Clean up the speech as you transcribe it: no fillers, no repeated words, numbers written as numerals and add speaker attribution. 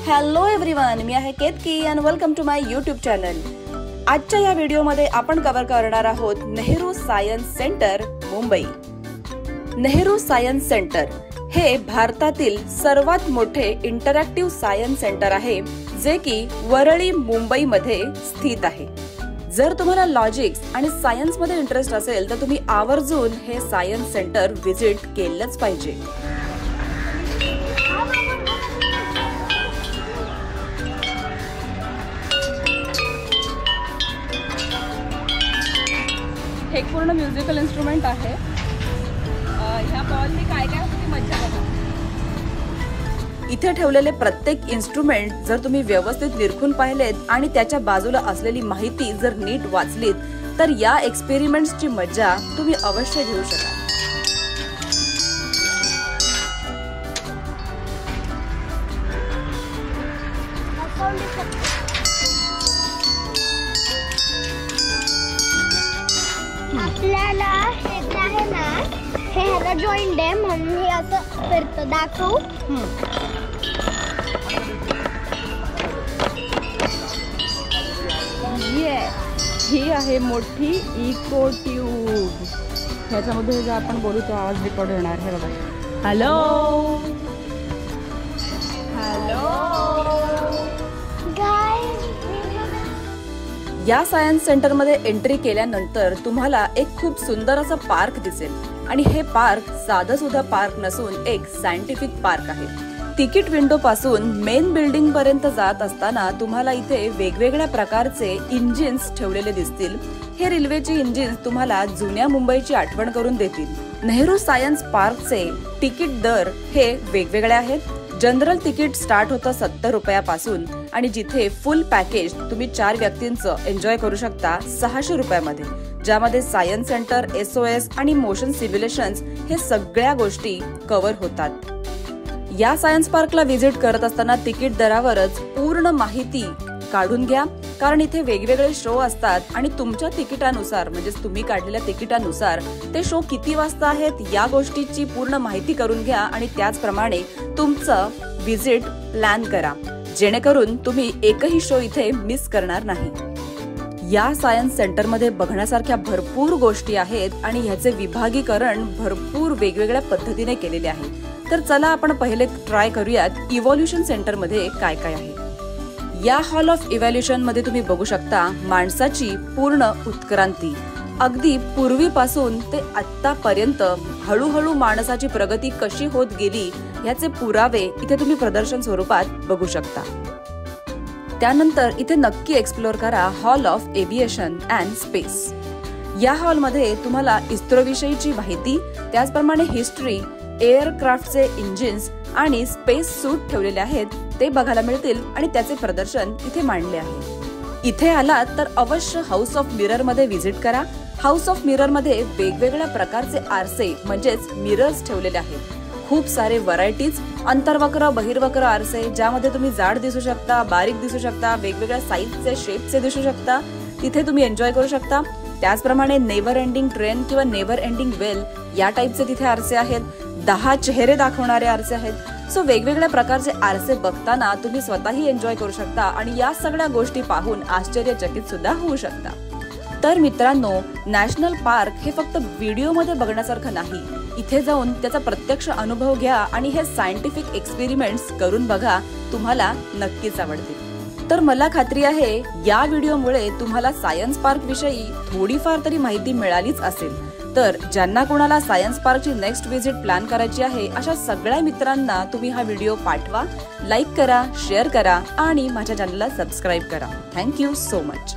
Speaker 1: Hello everyone, मी आहे Ketaki and welcome to my YouTube channel. आजच्या या व्हिडिओमध्ये आपण कव्हर करणार आहोत Nehru science centre Mumbai. Nehru science centre हे भारतातील सर्वात मोठे इंटरॅक्टिव्ह सायन्स सेंटर आहे, जे की वरळी मुंबई मध्ये स्थित आहे। जर तुम्हाला लॉजिक्स आणि सायन्स मध्ये इंटरेस्ट असेल तर तुम्ही आवर्जून हे सायन्स सेंटर व्हिजिट केलंच पाहिजे। एक पूर्ण म्युझिकल इन्स्ट्रुमेंट आहे। ह्या बॉलने काय काय होते मज्जा बघा। इथे ठेवलेले प्रत्येक इन्स्ट्रुमेंट जर तुम्ही व्यवस्थित निरखून पाहिलेत आणि त्याच्या बाजूला असलेली माहिती जर नीट वाचलीत तर या एक्सपेरिमेंट्सची मज्जा तुम्ही अवश्य घेऊ शकाल।
Speaker 2: आपल्याला हे आहे ना, हे ह्याला जॉईंट आहे म्हणून हे असं फिरतं। दाखवू?
Speaker 1: ही आहे मोठी इको ट्यूब। ह्याच्यामध्ये जर आपण बोलू तो आवाज रेकॉर्ड होणार आहे बघा। हॅलो हॅलो
Speaker 2: गाइस,
Speaker 1: या सायन्स सेंटर मध्ये एंट्री केल्यानंतर तुम्हाला एक खूप सुंदर असा पार्क दिसेल आणि हे पार्क साधं सुद्धा पार्क नसून एक सायंटिफिक पार्क आहे। तिकीट विंडो पासून मेन बिल्डिंग पर्यंत जात असताना तुम्हाला इथे वेगवेगळ्या प्रकारचे इंजिन्स ठेवलेले दिसतील। हे रेल्वेचे इंजिन्स तुम्हाला जुन्या मुंबईची आठवण करून देतील। नेहरू सायन्स पार्कचे तिकीट दर हे वेगवेगळे आहेत। जनरल तिकीट स्टार्ट होतं 70 रुपयापासून आणि जिथे फुल पॅकेज तुम्ही 4 व्यक्तींचं एन्जॉय करू शकता 600 रुपयामध्ये, ज्यामध्ये सायन्स सेंटर, SOS आणि मोशन सिम्युलेशन्स हे सगळ्या गोष्टी कव्हर होतात। या सायन्स पार्कला व्हिजिट करत असताना तिकीट दरावरच पूर्ण माहिती काढून घ्या, कारण इथे वेगवेगळे शो असतात आणि तुमच्या तिकिटानुसार म्हणजे तुम्ही काढलेल्या तिकिटानुसार ते शो किती वाजता आहेत या गोष्टीची पूर्ण माहिती करून घ्या आणि त्याचप्रमाणे तुमचं व्हिजिट प्लॅन करा, जेणेकरून तुम्ही एकही शो इथे मिस करणार नाही। या सायन्स सेंटर मध्ये बघण्यासारख्या भरपूर गोष्टी आहेत आणि ह्याचे विभागीकरण भरपूर वेगवेगळ्या पद्धतीने केलेले आहे। तर चला आपण पहिले ट्राय करूयात इव्होल्यूशन सेंटर मध्ये काय काय आहे। या हॉल ऑफ इव्हॅल्युएशन मध्ये तुम्ही बघू शकता माणसाची पूर्ण उत्क्रांती, अगदी पूर्वीपासून ते आतापर्यंत हळूहळू माणसाची प्रगती कशी होत गेली याचे पुरावे इथे तुम्ही प्रदर्शन स्वरूपात बघू शकता। त्यानंतर इथे नक्की एक्सप्लोर करा hall of aviation and space. या हॉल मध्ये तुम्हाला इस्रो विषयीची माहिती, त्याचप्रमाणे हिस्ट्री, एअरक्राफ्टचे इंजिन्स आणि स्पेस सूट ठेवलेले आहेत ते बघायला मिळतील आणि त्याचे प्रदर्शन इथे मांडले आहे। इथे आलात तर अवश्य हाऊस ऑफ मिरर मध्ये व्हिजिट करा। हाऊस ऑफ मिरर मध्ये वेगवेगळ्या प्रकारचे आरसे म्हणजेच मिरर्स ठेवलेले आहेत। खूप सारे व्हरायटीज, अंतर्वक्र, बहिर्वक्र आरसे, ज्यामध्ये तुम्ही जाड दिसू शकता, बारीक दिसू शकता, वेगवेगळ्या साईजचे, शेपचे दिसू शकता, तिथे तुम्ही एन्जॉय करू शकता। त्याचप्रमाणे नेव्हर एंडिंग ट्रेन किंवा नेव्हर एंडिंग वेल या टाईपचे तिथे आरसे आहेत। 10 चेहरे दाखवणारे आरसे आहेत। सो वेगवेगळ्या प्रकारचे आरसे बघताना तुम्ही स्वतःही एन्जॉय करू शकता आणि या सगळ्या गोष्टी पाहून आश्चर्यचकित सुद्धा होऊ शकता। तर मित्रांनो, नॅशनल पार्क हे फक्त व्हिडिओमध्ये बघण्यासारखं नाही, इथे जाऊन त्याचा प्रत्यक्ष अनुभव घ्या आणि हे सायंटिफिक एक्सपेरिमेंट्स करून बघा, तुम्हाला नक्कीच आवडतील। तर मला खात्री आहे या व्हिडिओमुळे तुम्हाला सायन्स पार्क विषयी थोडीफार तरी माहिती मिळालीच असेल। तर ज्यांना कोणाला सायन्स पार्कची नेक्स्ट व्हिजिट प्लॅन करायची आहे अशा सगळ्या मित्रांना तुम्ही हा व्हिडिओ पाठवा, लाईक करा, शेअर करा आणि माझ्या चॅनलला सबस्क्राईब करा। Thank you so much.